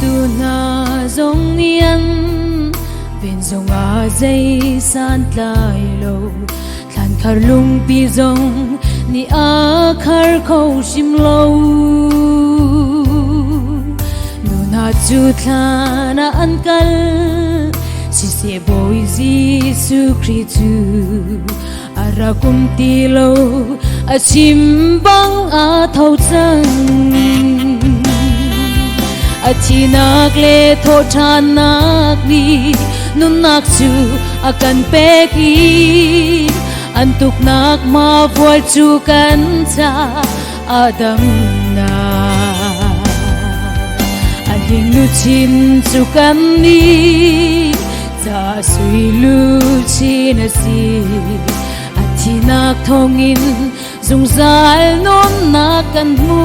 tu na zong nian ven zong a zay san tlai lo than khar lung pi zong ni a khar khâu sim lo nu na chu thana an kal si se boy Giêsu Christu ara kum ti lo a chim bang a thau chang a chi nak le tho than nak ni nun nak chu a kan pe ki an tuk nak ma vual chu kan cha adam na a hing lu chin chu kan ni cha sui lu chi na si a thi nak thong in zung zal non na kan mu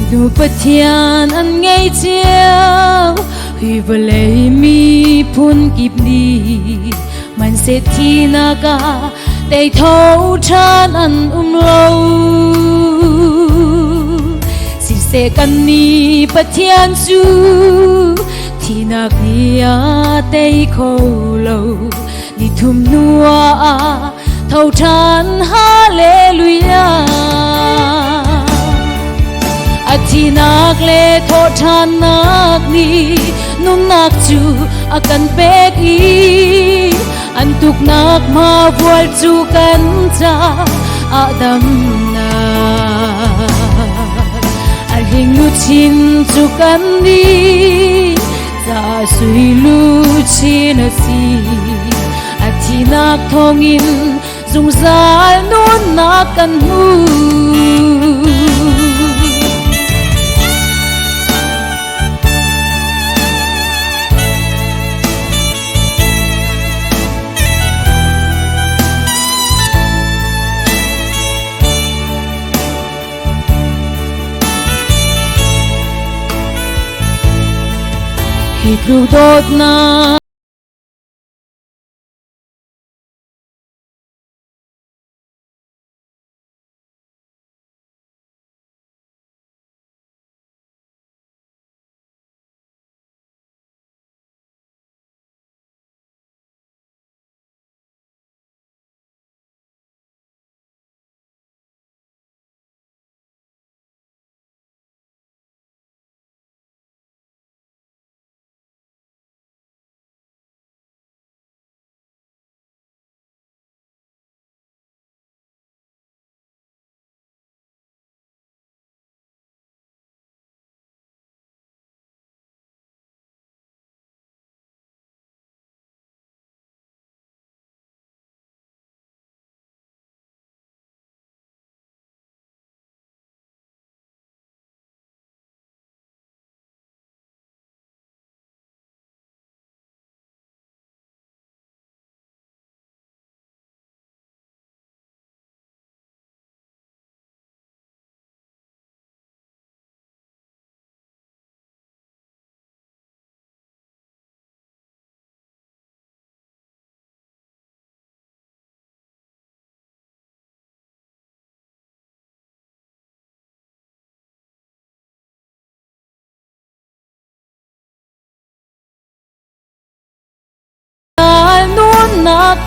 Dinu pathian an ngay chiao huy va lei mi phun kip ni man se thi na ka tei thâu than an lâu si se kan ni pathian chu thi na kia tei khâu lâu ni thum nua thâu than hallelujah a thi nak le tho than nak ni nun nak chu a kan pe ki an tuk nak ma vual chu kan cha adam na a hing lu chin chu kan ni cha sui lu chin a si a thi nak thong in zung zal nun nak kan mu Hít lưu đốt na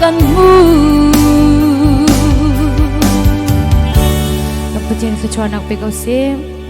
kan mu Kapag yan sa chuanak pe kausim